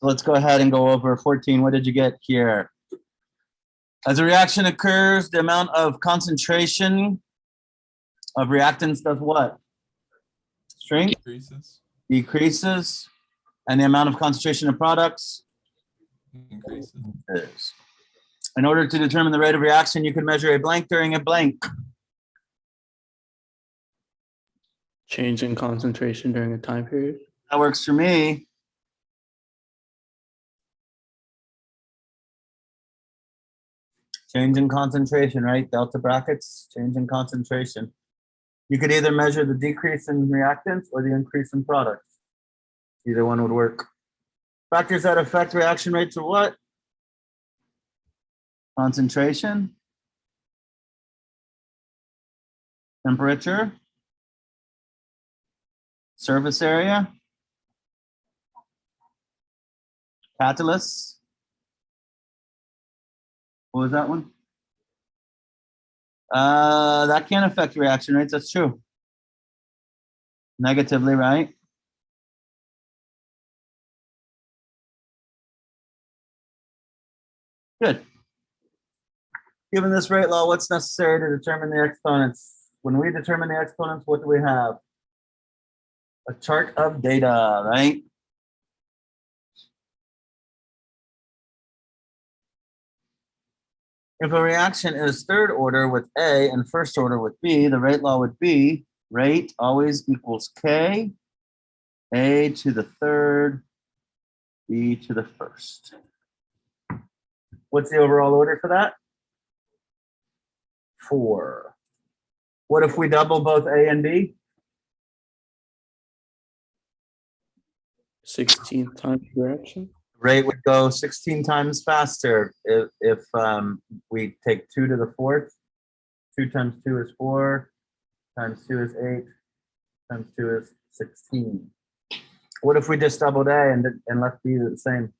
Let's go ahead and go over 14. What did you get here? As a reaction occurs, the amount of concentration of reactants does what? Shrink? Decreases. And the amount of concentration of products? Increases. In order to determine the rate of reaction, you can measure a blank during a blank. Change in concentration during a time period. That works for me. Change in concentration, right? Delta brackets, change in concentration. You could either measure the decrease in reactants or the increase in products. Either one would work. Factors that affect reaction rates are what? Concentration, temperature, surface area, catalysts. What was that one? That can affect reaction rates, that's true. Negatively, right? Good. Given this rate law, what's necessary to determine the exponents? When we determine the exponents, what do we have? A chart of data, right? If a reaction is third order with A and first order with B, the rate law would be rate always equals K, A to the third, B to the first. What's the overall order for that? 4. What if we double both A and B? 16 times reaction. Rate would go 16 times faster if we take 2 to the fourth. 2 times 2 is 4, times 2 is 8, times 2 is 16. What if we just doubled A and left B the same?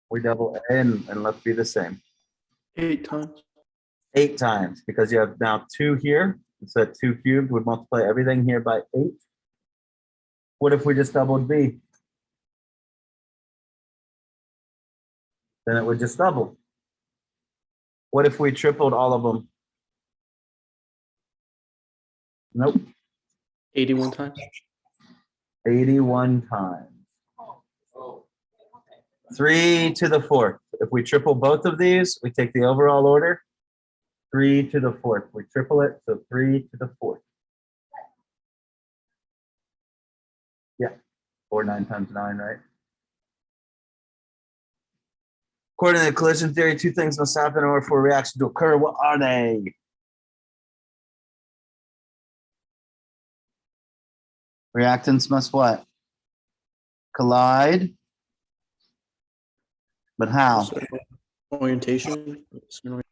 We double A and left B the same. 8 times. 8 times, because you have now 2 here. So 2 cubed would multiply everything here by 8. What if we just doubled B? Then it would just double. What if we tripled all of them? Nope. 81 times. 81 times. 3 to the fourth. If we triple both of these, we take the overall order. 3 to the fourth. We triple it, so 3 to the fourth. Yeah, 4 9 times 9, right? According to collision theory, 2 things must happen in order for a reaction to occur. What are they? Reactants must what? Collide. But how? Orientation. Can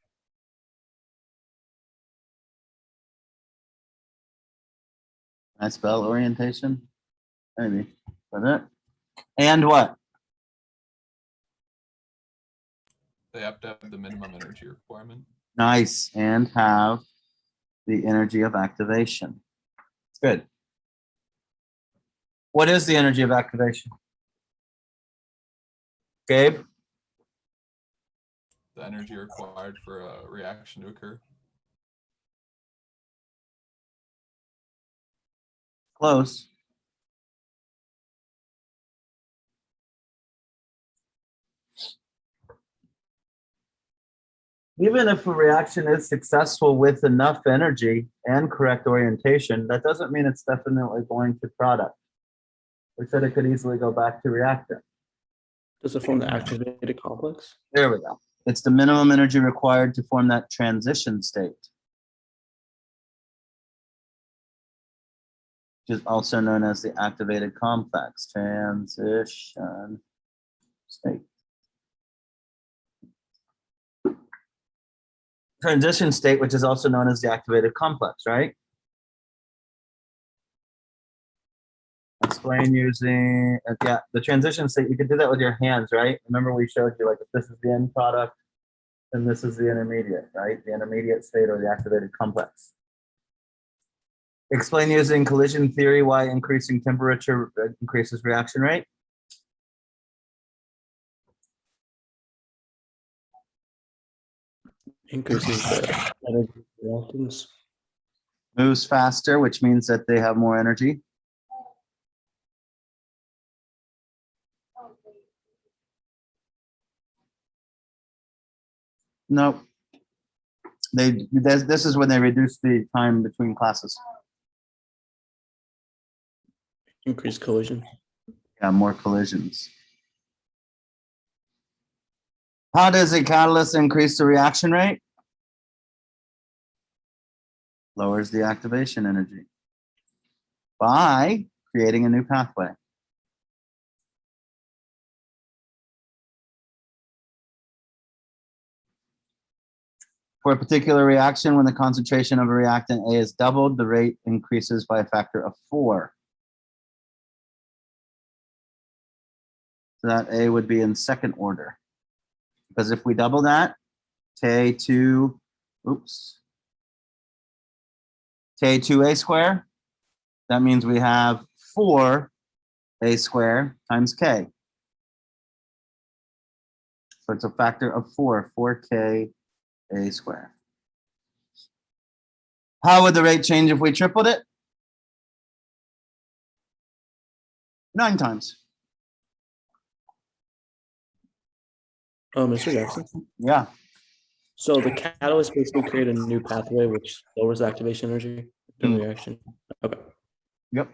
I spell orientation? Maybe. Is that it? And what? They have to have the minimum energy requirement. Nice. And have the energy of activation. Good. What is the energy of activation? Gabe? The energy required for a reaction to occur. Close. Even if a reaction is successful with enough energy and correct orientation, that doesn't mean it's definitely going to product. We said it could easily go back to reactant. Does it form the activated complex? There we go. It's the minimum energy required to form that transition state, which is also known as the activated complex, transition state. Transition state, which is also known as the activated complex, right? Explain using, yeah, the transition state, you can do that with your hands, right? Remember we showed you, like, if this is the end product, then this is the intermediate, right? The intermediate state or the activated complex. Explain using collision theory why increasing temperature increases reaction rate. Increases the energy reactance. Moves faster, which means that they have more energy. No. This is when they reduce the time between classes. Increased collision. Yeah, more collisions. How does a catalyst increase the reaction rate? Lowers the activation energy by creating a new pathway. For a particular reaction, when the concentration of a reactant A is doubled, the rate increases by a factor of 4. So that A would be in second order. Because if we double that, K2, K2A square, that means we have 4A square times K. So it's a factor of 4K A square. How would the rate change if we tripled it? 9 times. Mr. Jackson. Yeah. So the catalyst basically create a new pathway which lowers the activation energy in the reaction. Okay. Yep.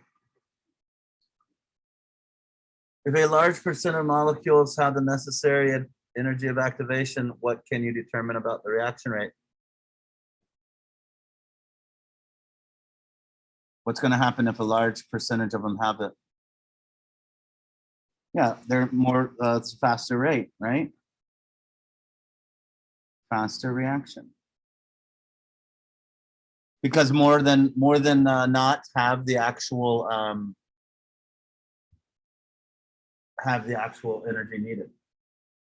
If a large percent of molecules have the necessary energy of activation, what can you determine about the reaction rate? What's going to happen if a large percentage of them have it? Yeah, they're more, it's a faster rate, right? Faster reaction. Because more than not have the actual energy needed.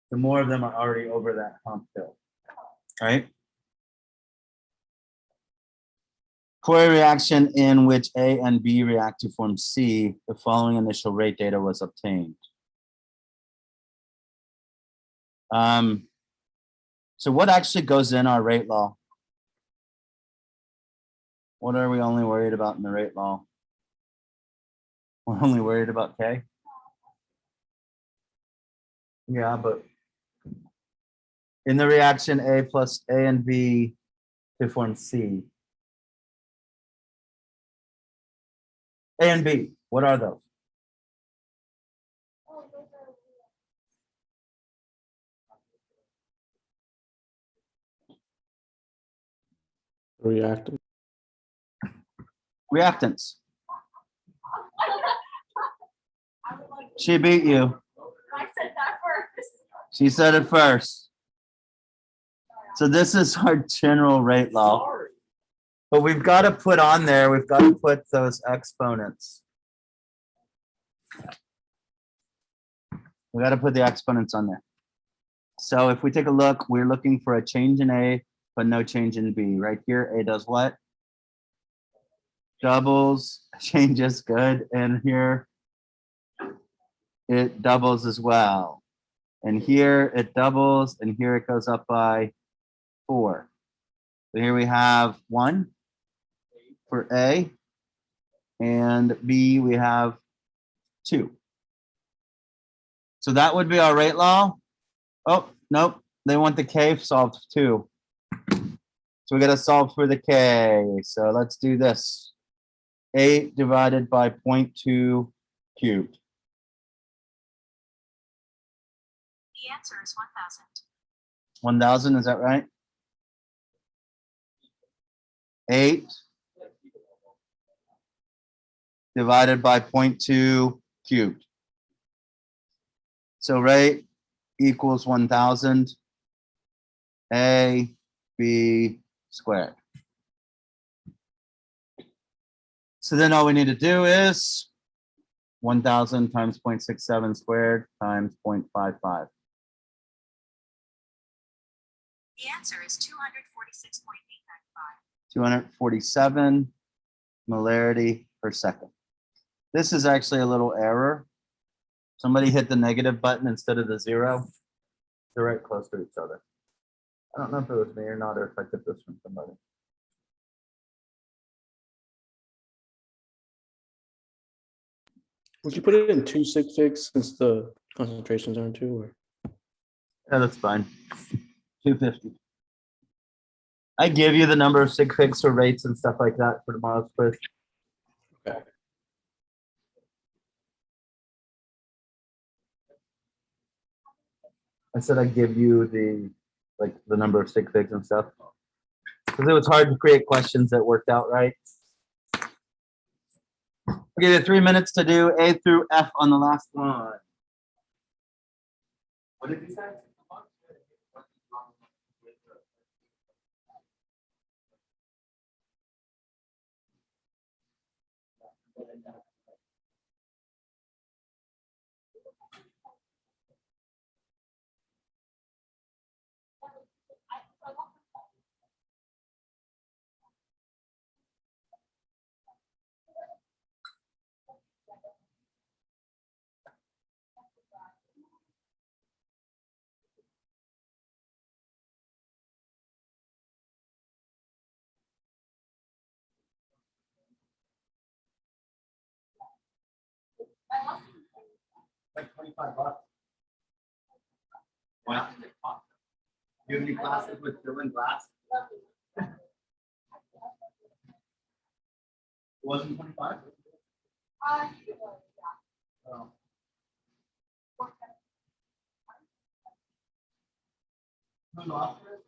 The more of them are already over that hump hill, right? For a reaction in which A and B react to form C, the following initial rate data was obtained. So what actually goes in our rate law? What are we only worried about in the rate law? We're only worried about K? Yeah, but in the reaction A plus A and B to form C. A and B, what are those? Reactant. Reactants. She beat you. I said that first. She said it first. So this is our general rate law. But we've got to put on there, we've got to put those exponents. We got to put the exponents on there. So if we take a look, we're looking for a change in A, but no change in B. Right here, A does what? Doubles, changes, good. And here, it doubles as well. And here it doubles, and here it goes up by 4. So here we have 1 for A, and B we have 2. So that would be our rate law. Oh, nope, they want the K solved too. So we got to solve for the K. So let's do this. 8 divided by 0.2 cubed. The answer is 1,000. 1,000, is that right? 8 divided by 0.2 cubed. So rate equals 1,000 A, B squared. So then all we need to do is 1,000 times 0.67 squared times 0.55. The answer is 246.895. 247 molarity per second. This is actually a little error. Somebody hit the negative button instead of the 0. They're right close to each other. I don't know if it was me or not, or if I took this from somebody. Would you put it in 2 sig figs since the concentrations are in 2? Or? Yeah, that's fine. 250. I give you the number of sig figs for rates and stuff like that for tomorrow's quiz. Okay. I said I give you the number of sig figs and stuff. Because it was hard to create questions that worked out right. I'll give you 3 minutes to do A through F on the last one. What did you say? Like $25. Wow. Do you have any classes with filling glass? It wasn't 25? Oh. Who lost it?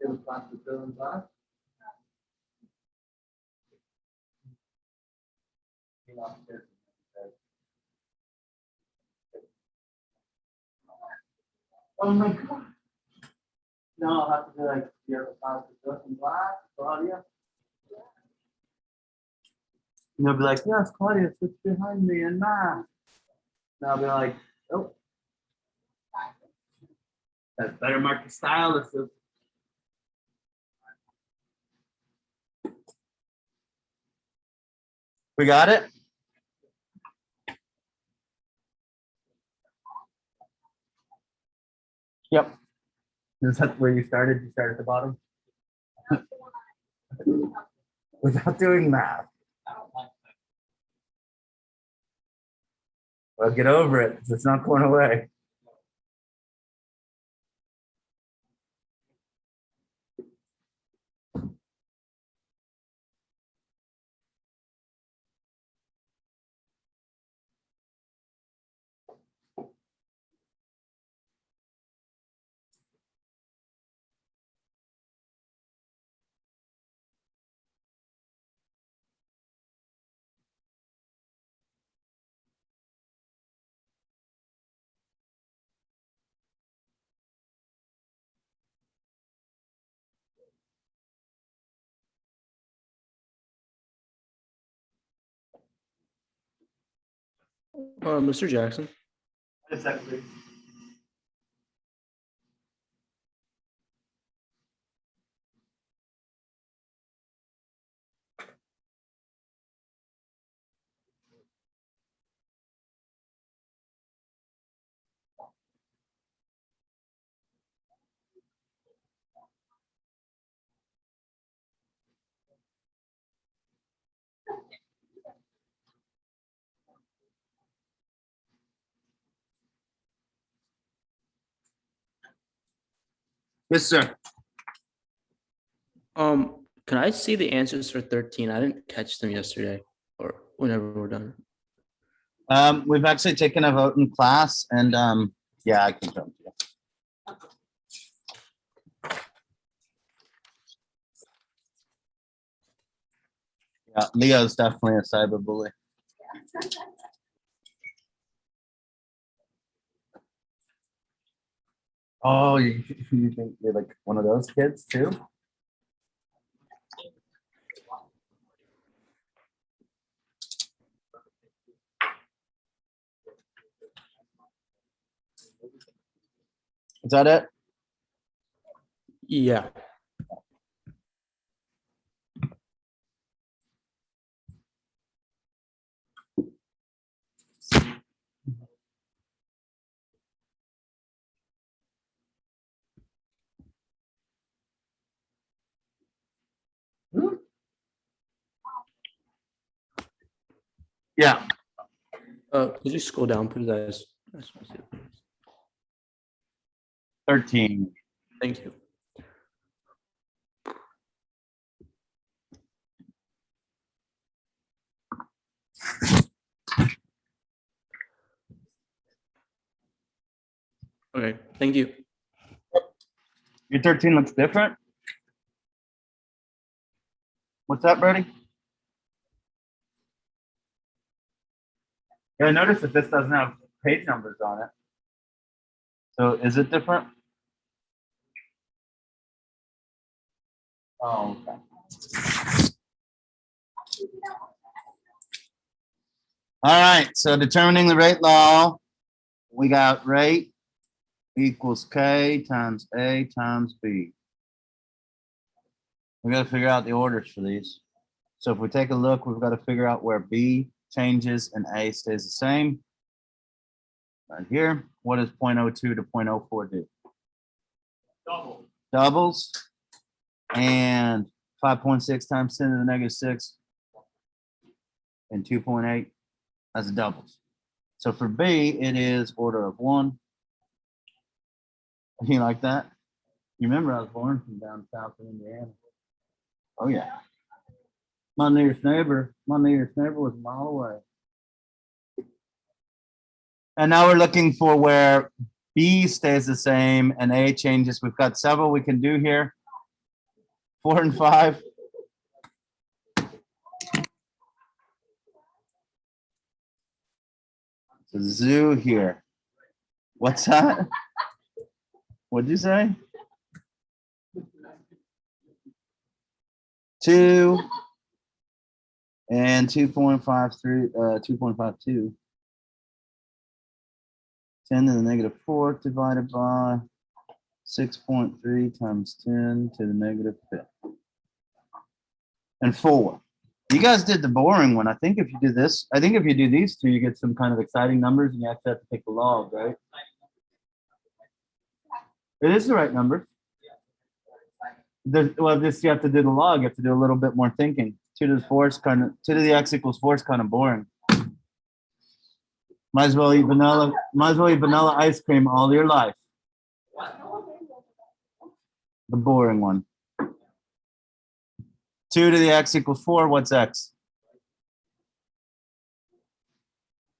It was class with filling glass? He lost it. Oh my God. No, I'll have to be like, you have a class with filling glass, Claudia? And they'll be like, yes, Claudia sits behind me in math. And I'll be like, oh. That's better mark the style. This is. We got it? Yep. Is that where you started? You started at the bottom? Without doing math. Well, get over it. It's not going away. Mr. Jackson. Just a second, please. Yes, sir. Can I see the answers for 13? I didn't catch them yesterday or whenever we're done. We've actually taken a vote in class, and yeah, I can come to you. Yeah, Leo's definitely a cyber bully. Oh, you think you're like one of those kids too? Is that it? Yeah. Yeah, Could you scroll down, please? I just want to see it. 13. Thank you. Okay, thank you. Your 13 looks different. What's that, Brody? Yeah, I noticed that this doesn't have page numbers on it. So is it different? Oh, okay. All right, so determining the rate law, we got rate equals K times A times B. We got to figure out the orders for these. So if we take a look, we've got to figure out where B changes and A stays the same. Right here, what does 0.02 to 0.04 do? Doubles. And 5.6 times 10 to the negative 6 and 2.8, that's doubles. So for B, it is order of 1. You like that? You remember I was born from down south in Indiana. Oh yeah. My nearest neighbor was a mile away. And now we're looking for where B stays the same and A changes. We've got several we can do here. 4 and 5. It's a zoo here. What's that? What'd you say? 2 and 2.53, 2.52. 10 to the negative 4th divided by 6.3 times 10 to the negative 5th. And 4. You guys did the boring one. I think if you do this, I think if you do these two, you get some kind of exciting numbers and you actually have to take the log, right? It is the right number. Well, this you have to do the log. You have to do a little bit more thinking. 2 to the 4 is kind of 2 to the x equals 4 is kind of boring. Might as well eat vanilla. Might as well eat vanilla ice cream all your life. The boring one. 2 to the x equals 4. What's x?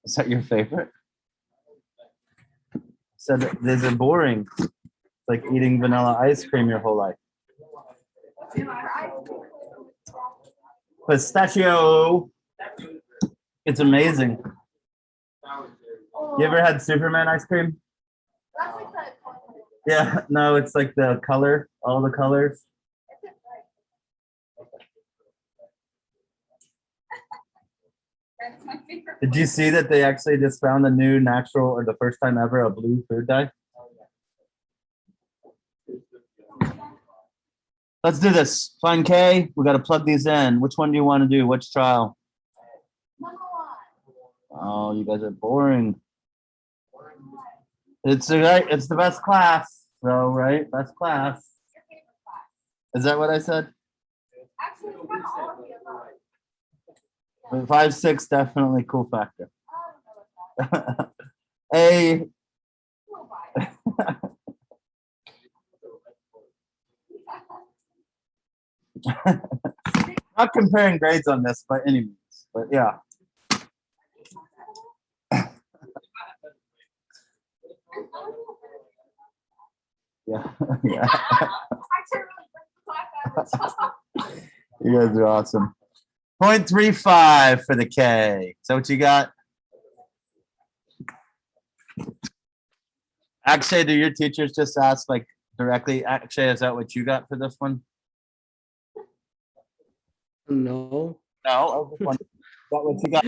Is that your favorite? Said so these are boring. It's like eating vanilla ice cream your whole life. Pistachio. It's amazing. You ever had Superman ice cream? Yeah, no, it's like the color, all the colors. Did you see that they actually just found a new natural, or the first time ever, a blue food dye? Let's do this. Find K. We got to plug these in. Which one do you want to do? Which trial? Oh, you guys are boring. It's the best class, though, right? Best class. Is that what I said? 5, 6, definitely cool factor. A. Not comparing grades on this by any means, but yeah. Yeah, yeah. You guys are awesome. 0.35 for the K. So what you got? Akshay, do your teachers just ask like directly? Akshay, is that what you got for this one? No. No. Is that what you got?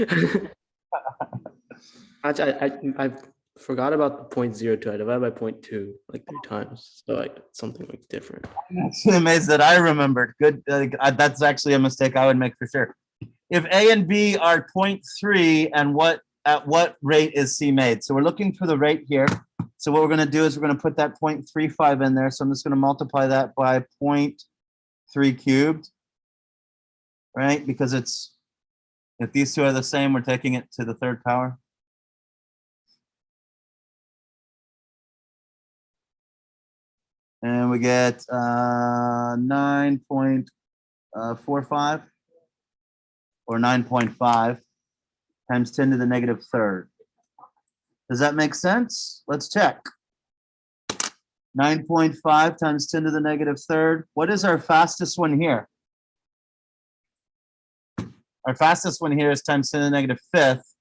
Actually, I forgot about the 0.02. I divided by 0.2 like 3 times. So like something like different. I'm actually amazed that I remembered. Good. That's actually a mistake I would make for sure. If A and B are 0.3, and at what rate is C made? So we're looking for the rate here. So what we're going to do is we're going to put that 0.35 in there. So I'm just going to multiply that by 0.3 cubed, right? Because it's If these two are the same, we're taking it to the third power. And we get 9.45 or 9.5 times 10 to the negative third. Does that make sense? Let's check. 9.5 times 10 to the negative third. What is our fastest one here? Our fastest one here is times 10 to the negative fifth.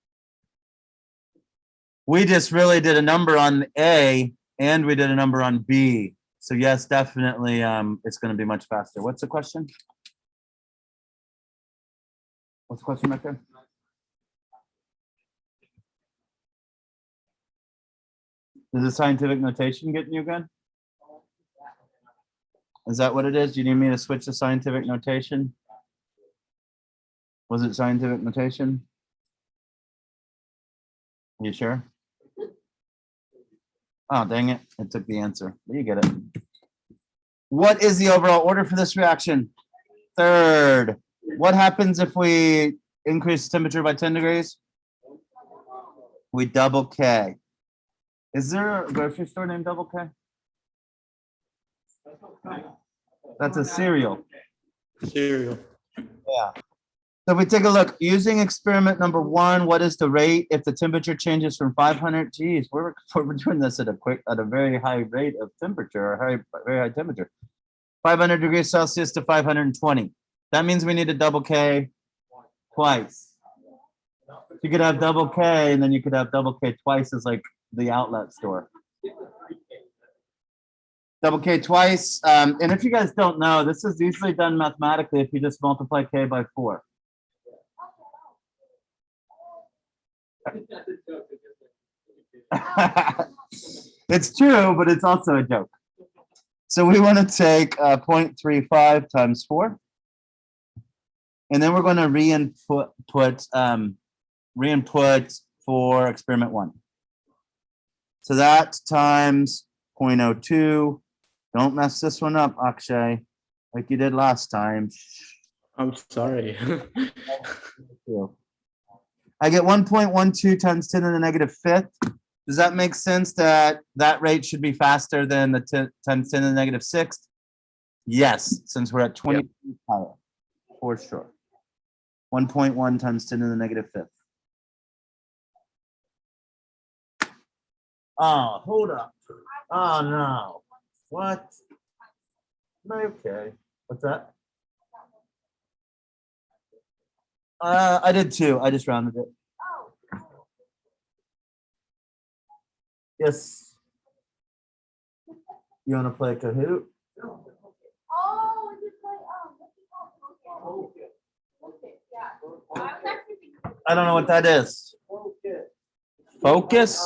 We just really did a number on A and we did a number on B. So yes, definitely, it's going to be much faster. What's the question? What's the question right there? Is the scientific notation getting you good? Is that what it is? Do you need me to switch to scientific notation? Was it scientific notation? You sure? Oh, dang it. It took the answer. But you get it. What is the overall order for this reaction? Third. What happens if we increase temperature by 10 degrees? We double K. Is there a grocery store named Double K? That's a cereal. Cereal. Yeah. So if we take a look, using experiment number 1, what is the rate if the temperature changes from 500? Geez, we're doing this at a very high rate of temperature, or very high temperature. 500 degrees Celsius to 520. That means we need a double K twice. You could have double K and then you could have double K twice as like the outlet store. Double K twice. And if you guys don't know, this is easily done mathematically if you just multiply K by 4. It's true, but it's also a joke. So we want to take 0.35 times 4. And then we're going to re-input for experiment 1. So that times 0.02. Don't mess this one up, Akshay, like you did last time. I'm sorry. I get 1.12 times 10 to the negative fifth. Does that make sense that that rate should be faster than the times 10 to the negative sixth? Yes, since we're at 20 power, for sure. 1.1 times 10 to the negative fifth. Oh, hold up. Oh, no. What? Okay. What's that? I did 2. I just rounded it. Yes. You want to play Kahoot? Oh, just like, okay, yeah. I was actually thinking. I don't know what that is. Focus?